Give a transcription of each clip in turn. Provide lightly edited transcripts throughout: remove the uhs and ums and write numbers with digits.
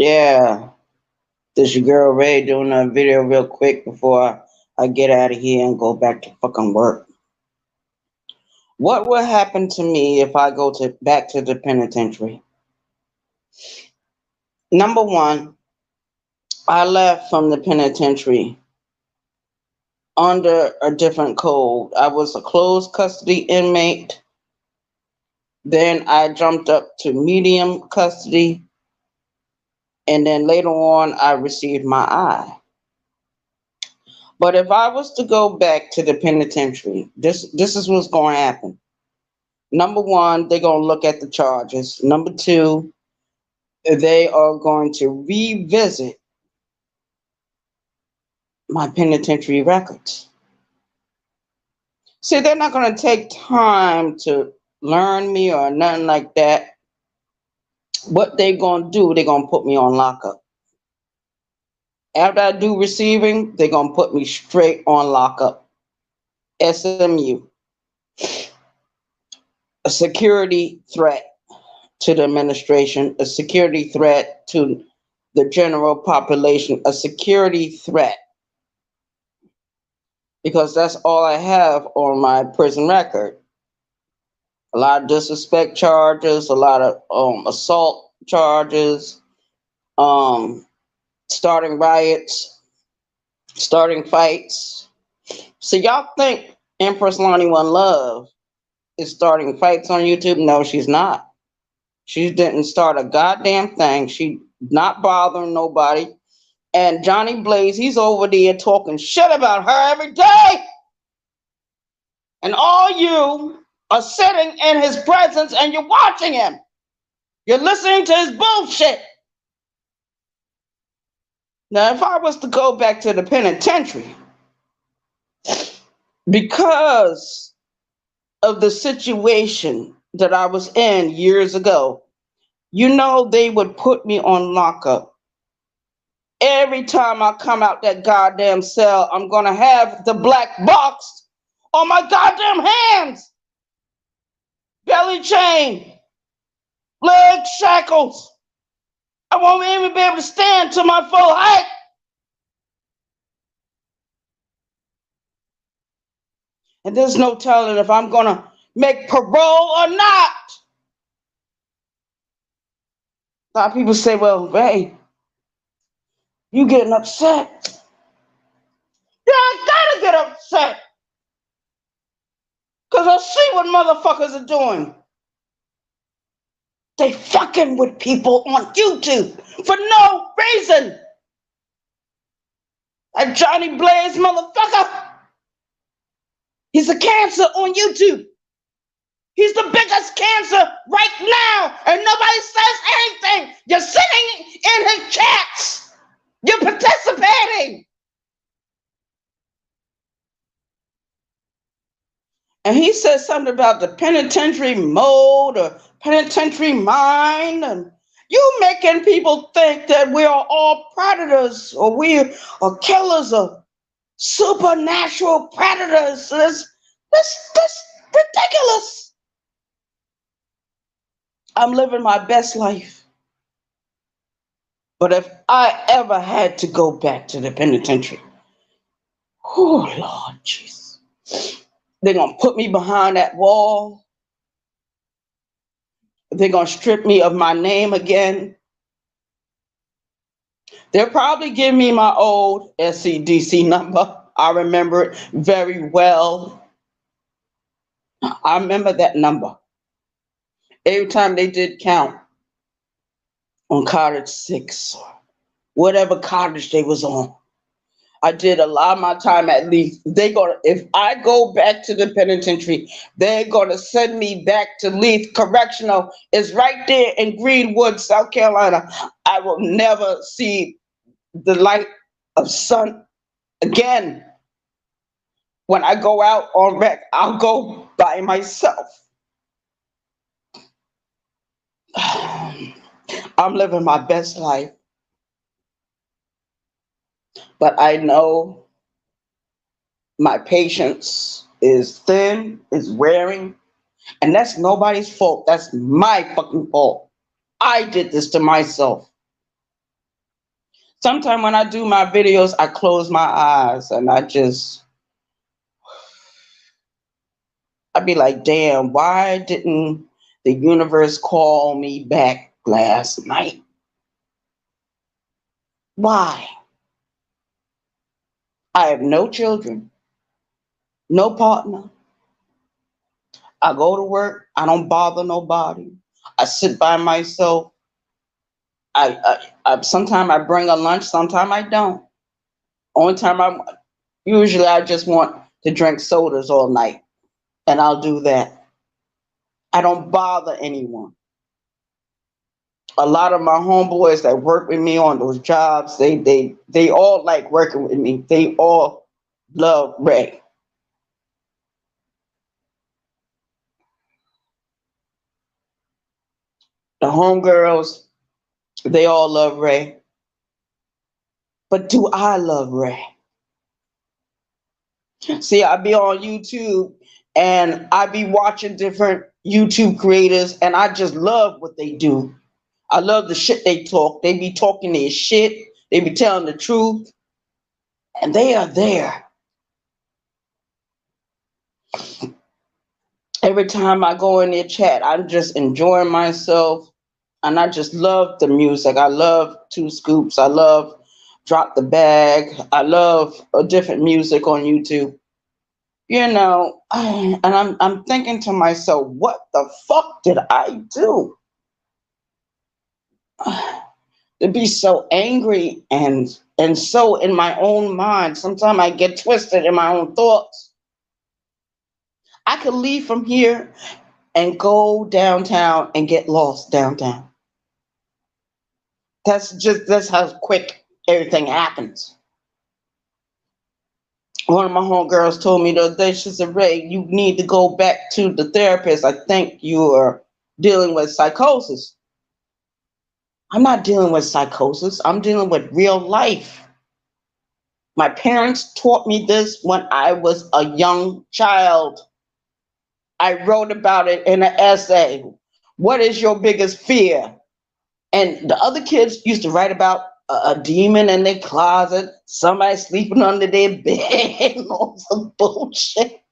Yeah, this your girl Ray doing a video real quick before I get out of here and go back to fucking work. What will happen to me if I go to back to the penitentiary? Number one, I left from the penitentiary under a different code. I was a closed custody inmate. Then I jumped up to medium custody, and then later on I received my eye. But if I was to go back to the penitentiary, this is what's going to happen. Number one, they're going to look at the charges. Number two, they are going to revisit my penitentiary records. See, they're not going to take time to learn me or nothing like that. What they're going to do, they're going to put me on lockup. After I do receiving, they're going to put me straight on lockup. SMU. A security threat to the administration, a security threat to the general population, a security threat, because that's all I have on my prison record. A lot of disrespect charges, a lot of assault charges, um, starting riots, starting fights. So y'all think Empress Lonnie One Love is starting fights on YouTube? No, she's not. She didn't start a goddamn thing. She not bothering nobody. And Johnny Blaze, he's over there talking shit about her every day. And all you are sitting in his presence and you're watching him. You're listening to his bullshit. Now, if I was to go back to the penitentiary, because of the situation that I was in years ago, they would put me on lockup. Every time I come out that goddamn cell, I'm going to have the black box on my goddamn hands. Belly chain, leg shackles. I won't even be able to stand to my full height. And there's no telling if I'm going to make parole or not. A lot of people say, well, Ray, you getting upset. Yeah, I gotta get upset. Because I see what motherfuckers are doing. They fucking with people on YouTube for no reason. That Johnny Blaze motherfucker. He's a cancer on YouTube. He's the biggest cancer right now, and nobody says anything. You're sitting in his chats. You're participating. And he said something about the penitentiary mode or penitentiary mind. And you making people think that we are all predators or we are killers or supernatural predators. That's ridiculous. I'm living my best life. But if I ever had to go back to the penitentiary, oh Lord Jesus, they're going to put me behind that wall. They're going to strip me of my name again. They'll probably give me my old SCDC number. I remember it very well. I remember that number. Every time they did count on cottage 6, whatever cottage they was on, I did a lot of my time at Leith. If I go back to the penitentiary, they're gonna send me back to Leith Correctional. It's right there in Greenwood, South Carolina. I will never see the light of sun again. When I go out on rec, I'll go by myself. I'm living my best life. But I know my patience is thin, is wearing, and that's nobody's fault. That's my fucking fault. I did this to myself. Sometimes when I do my videos, I close my eyes and I'd be like, damn, why didn't the universe call me back last night? Why? I have no children, no partner. I go to work. I don't bother nobody. I sit by myself. I sometimes I bring a lunch, sometimes I don't. Only time usually I just want to drink sodas all night, and I'll do that. I don't bother anyone. A lot of my homeboys that work with me on those jobs, they all like working with me. They all love Ray. The homegirls, they all love Ray. But do I love Ray? See, I be on YouTube and I be watching different YouTube creators and I just love what they do. I love the shit they talk. They be talking their shit. They be telling the truth. And they are there. Every time I go in their chat, I'm just enjoying myself. And I just love the music. I love Two Scoops. I love Drop the Bag. I love different music on YouTube. You know, and I'm thinking to myself, what the fuck did I do to be so angry and so in my own mind? Sometimes I get twisted in my own thoughts. I could leave from here and go downtown and get lost downtown. That's how quick everything happens. One of my homegirls told me the other day, she said, Ray, you need to go back to the therapist. I think you are dealing with psychosis. I'm not dealing with psychosis. I'm dealing with real life. My parents taught me this when I was a young child. I wrote about it in an essay. What is your biggest fear? And the other kids used to write about a demon in their closet, somebody sleeping under their bed, and all some bullshit.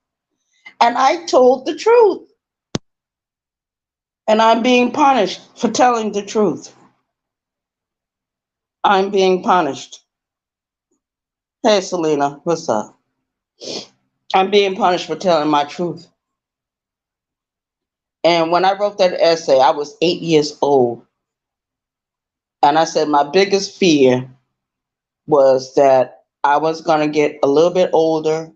And I told the truth. And I'm being punished for telling the truth. I'm being punished. Hey, Selena, what's up? I'm being punished for telling my truth. And when I wrote that essay, I was 8 years old. And I said my biggest fear was that I was going to get a little bit older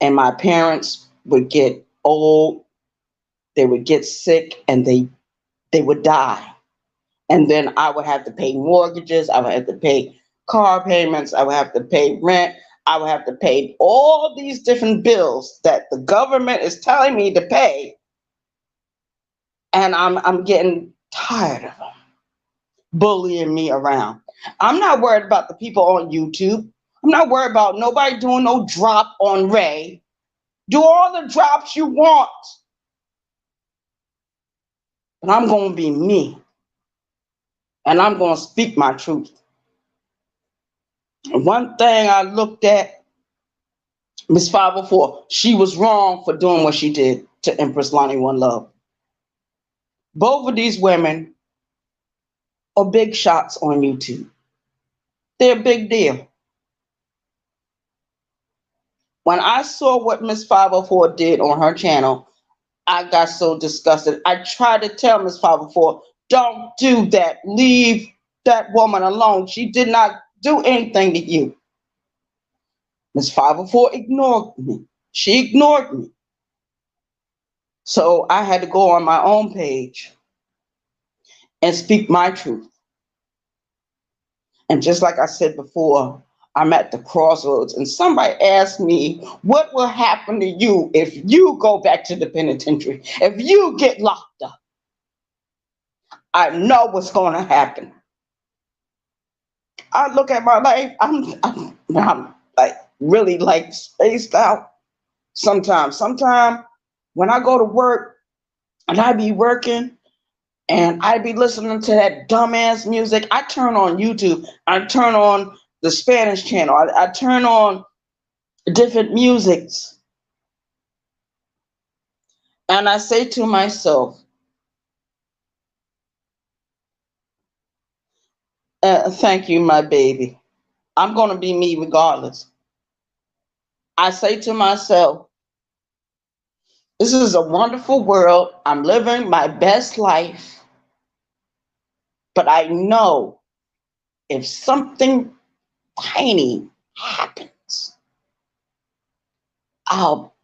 and my parents would get old, they would get sick, and they would die. And then I would have to pay mortgages, I would have to pay car payments, I would have to pay rent, I would have to pay all these different bills that the government is telling me to pay. And I'm getting tired of them bullying me around. I'm not worried about the people on YouTube. I'm not worried about nobody doing no drop on Ray. Do all the drops you want. But I'm going to be me. And I'm going to speak my truth. One thing I looked at, Miss 504, she was wrong for doing what she did to Empress Lonnie One Love. Both of these women are big shots on YouTube. They're a big deal. When I saw what Miss 504 did on her channel, I got so disgusted. I tried to tell Miss 504, don't do that. Leave that woman alone. She did not do anything to you. Miss 504 ignored me. She ignored me. So I had to go on my own page and speak my truth. And just like I said before, I'm at the crossroads and somebody asked me, what will happen to you if you go back to the penitentiary? If you get locked up? I know what's going to happen. I look at my life, I'm like really like spaced out sometimes. Sometimes when I go to work and I be working And I'd be listening to that dumbass music. I turn on YouTube. I turn on the Spanish channel. I turn on different musics. And I say to myself, thank you, my baby. I'm going to be me regardless. I say to myself, this is a wonderful world. I'm living my best life. But I know if something tiny happens, I'll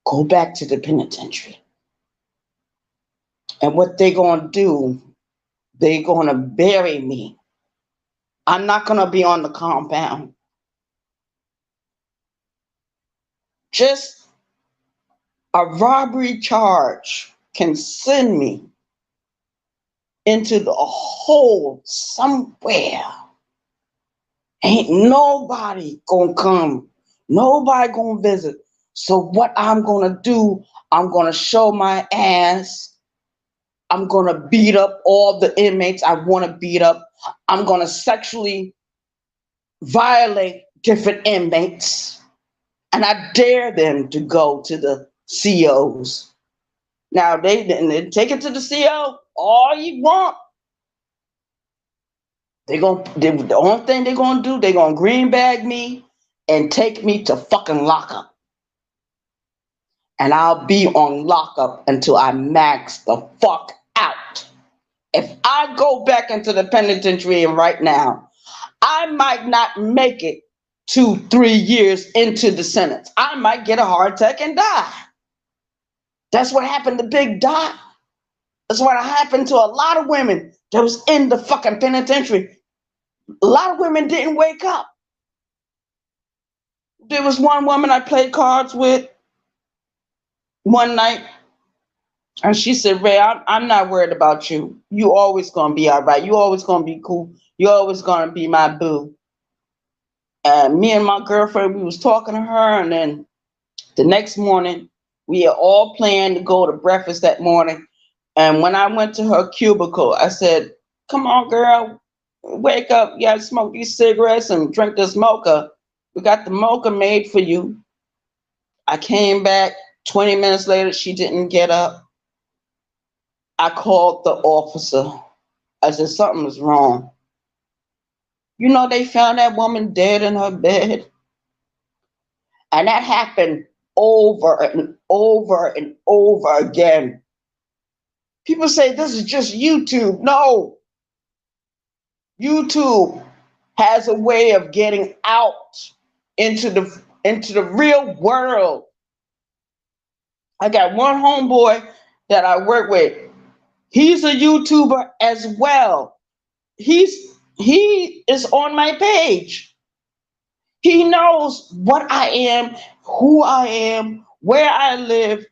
go back to the penitentiary. And what they're going to do, they're going to bury me. I'm not going to be on the compound. Just a robbery charge can send me into the hole somewhere. Ain't nobody gonna come. Nobody gonna visit. So what I'm gonna do, I'm gonna show my ass. I'm gonna beat up all the inmates I wanna beat up. I'm gonna sexually violate different inmates. And I dare them to go to the COs. Now they didn't take it to the CO all you want. The only thing they're gonna do, they're gonna green bag me and take me to fucking lockup. And I'll be on lockup until I max the fuck out. If I go back into the penitentiary right now, I might not make it 2-3 years into the sentence. I might get a heart attack and die. That's what happened to Big Dot. That's what happened to a lot of women that was in the fucking penitentiary. A lot of women didn't wake up. There was one woman I played cards with one night, and she said, Ray, I'm not worried about you. You always gonna be all right. You always gonna be cool. You always gonna be my boo. And me and my girlfriend, we was talking to her, and then the next morning, we had all planned to go to breakfast that morning. And when I went to her cubicle, I said, come on, girl, wake up. You gotta smoke these cigarettes and drink this mocha. We got the mocha made for you. I came back 20 minutes later, she didn't get up. I called the officer. I said, something is wrong. You know, they found that woman dead in her bed. And that happened over and over and over again. People say this is just YouTube. No. YouTube has a way of getting out into the real world. I got one homeboy that I work with. He's a YouTuber as well. He is on my page. He knows what I am, who I am, where I live,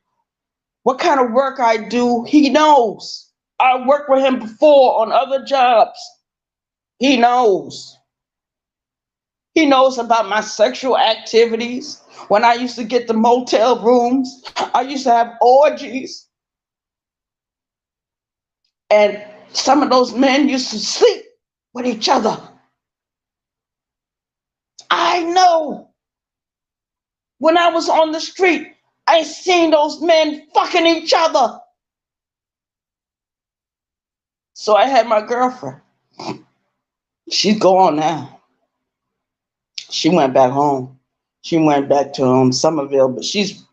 what kind of work I do. He knows. I worked with him before on other jobs. He knows. He knows about my sexual activities. When I used to get the motel rooms, I used to have orgies. And some of those men used to sleep with each other. I know. When I was on the street, I seen those men fucking each other. So I had my girlfriend. She's gone now. She went back home. She went back to Somerville, but she's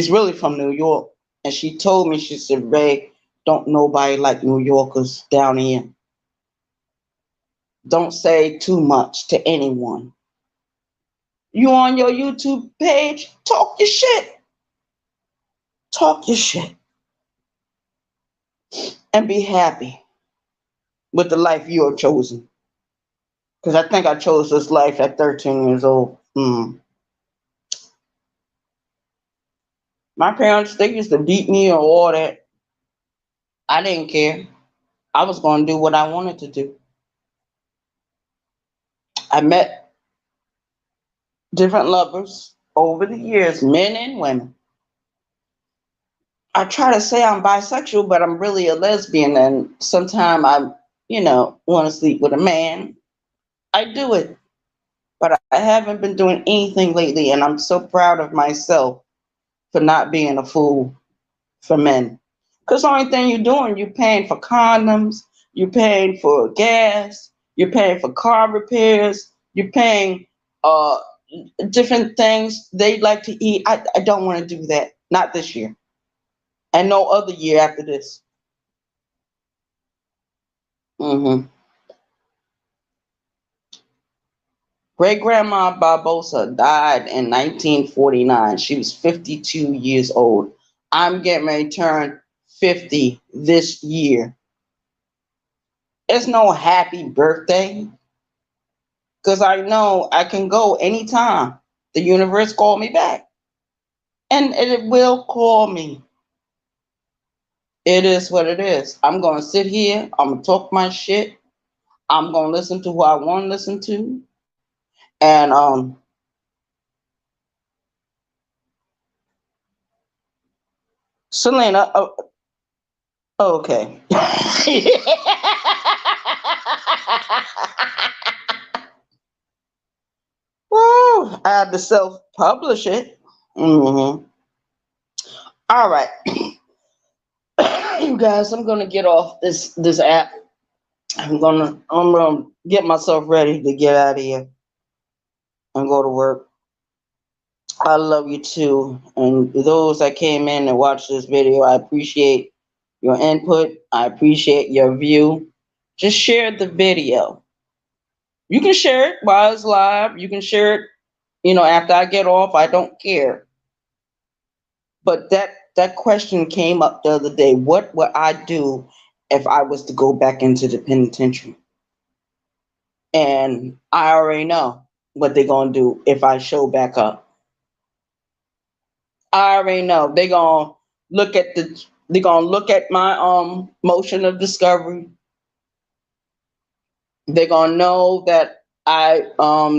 really from New York. And she told me, she said, Ray, don't nobody like New Yorkers down here. Don't say too much to anyone. You on your YouTube page, talk your shit. Talk your shit. And be happy with the life you have chosen. Because I think I chose this life at 13 years old. My parents, they used to beat me or all that. I didn't care. I was going to do what I wanted to do. I met different lovers over the years, men and women. I try to say I'm bisexual, but I'm really a lesbian, and sometimes I, want to sleep with a man. I do it, but I haven't been doing anything lately, and I'm so proud of myself for not being a fool for men. Because the only thing you're doing, you're paying for condoms, you're paying for gas, you're paying for car repairs, you're paying uh different things they like to eat. I don't want to do that. Not this year. And no other year after this. hmm Great Grandma Barbosa died in 1949. She was 52 years old. I'm getting ready to turn 50 this year. It's no happy birthday because I know I can go anytime. The universe called me back, and it will call me. It is what it is. I'm going to sit here. I'm going to talk my shit. I'm going to listen to who I want to listen to. And Selena, okay. Woo, I had to self-publish it. All right, you guys. I'm gonna get off this app. I'm gonna get myself ready to get out of here and go to work. I love you too, and those that came in and watched this video, I appreciate your input. I appreciate your view. Just share the video. You can share it while it's live. You can share it, after I get off. I don't care. But that question came up the other day. What would I do if I was to go back into the penitentiary? And I already know what they're gonna do if I show back up. I already know they're gonna look at my motion of discovery. They're gonna know that I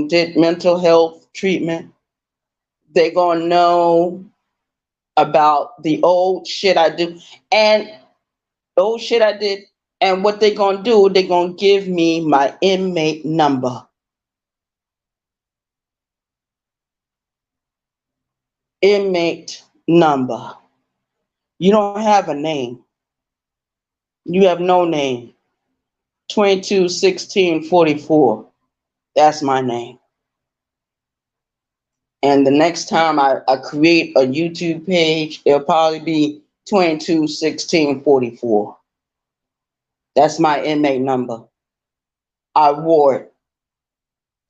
did mental health treatment. They're gonna know about the old shit I do. And old shit I did. And what they gonna do, they gonna give me my inmate number. Inmate number. You don't have a name. You have no name. 221644. That's my name. And the next time I create a YouTube page, it'll probably be 221644. That's my inmate number. I wore it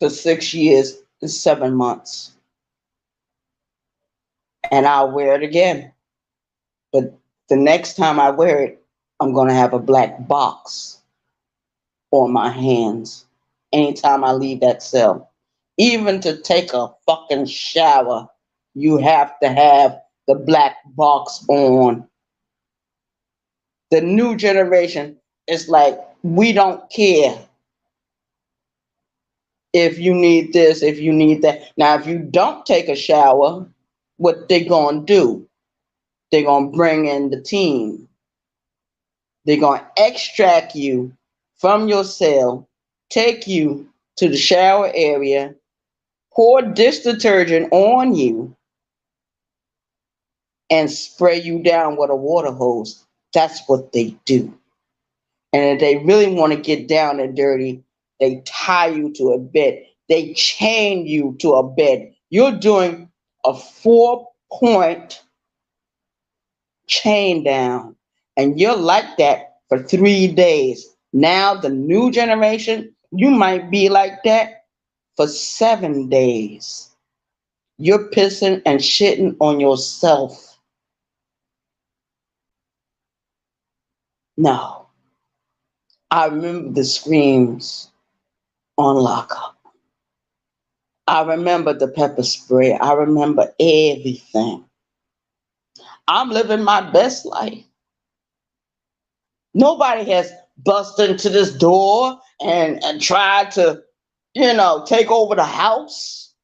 for 6 years and 7 months. And I'll wear it again. But the next time I wear it, I'm going to have a black box on my hands anytime I leave that cell. Even to take a fucking shower, you have to have the black box on. The new generation is like, we don't care if you need this, if you need that. Now, if you don't take a shower, what they going to do? They're going to bring in the team. They're going to extract you from your cell, take you to the shower area, pour dish detergent on you, and spray you down with a water hose. That's what they do. And if they really want to get down and dirty, they tie you to a bed. They chain you to a bed. You're doing a 4-point chain down, and you're like that for 3 days. Now, the new generation, you might be like that for 7 days. You're pissing and shitting on yourself. No. I remember the screams on lockup. I remember the pepper spray. I remember everything. I'm living my best life. Nobody has busted into this door and tried to, take over the house.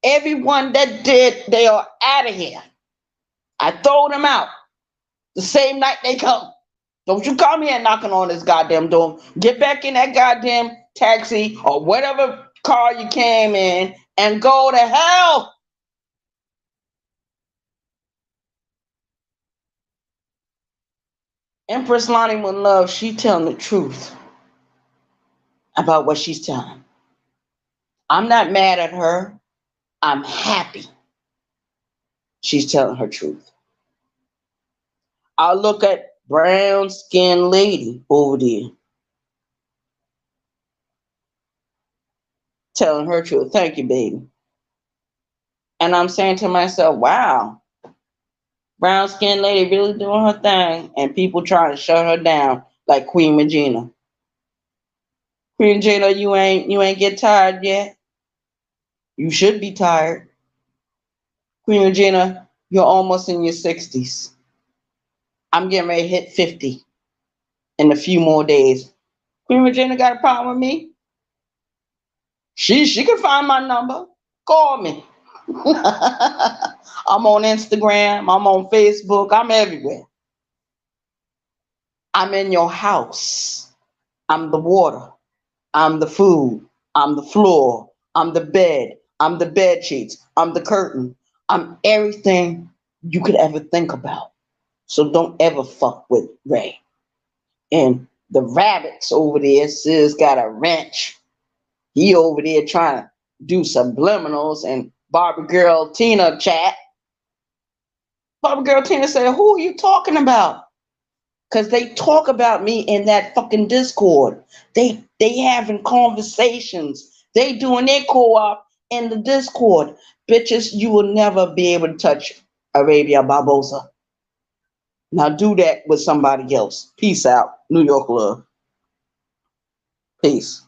Everyone that did, they are out of here. I throw them out. The same night they come. Don't you come here knocking on this goddamn door. Get back in that goddamn taxi or whatever car you came in and go to hell. Empress Lonnie with love, she telling the truth about what she's telling. I'm not mad at her. I'm happy she's telling her truth. I look at brown skinned lady over there telling her truth. Thank you, baby. And I'm saying to myself, wow, brown skinned lady really doing her thing, and people trying to shut her down like Queen Regina. Queen Regina, you ain't get tired yet. You should be tired. Queen Regina, you're almost in your 60s. I'm getting ready to hit 50 in a few more days. Queen Regina got a problem with me? She can find my number. Call me. I'm on Instagram. I'm on Facebook. I'm everywhere. I'm in your house. I'm the water. I'm the food. I'm the floor. I'm the bed. I'm the bed sheets. I'm the curtain. I'm everything you could ever think about. So don't ever fuck with Ray. And the rabbits over there, Sis got a wrench. He over there trying to do subliminals and Barbie Girl Tina chat. Barbie Girl Tina said, who are you talking about? Because they talk about me in that fucking Discord. They having conversations. They doing their co-op in the Discord. Bitches, you will never be able to touch Arabia Barbosa. Now do that with somebody else. Peace out. New York love. Peace.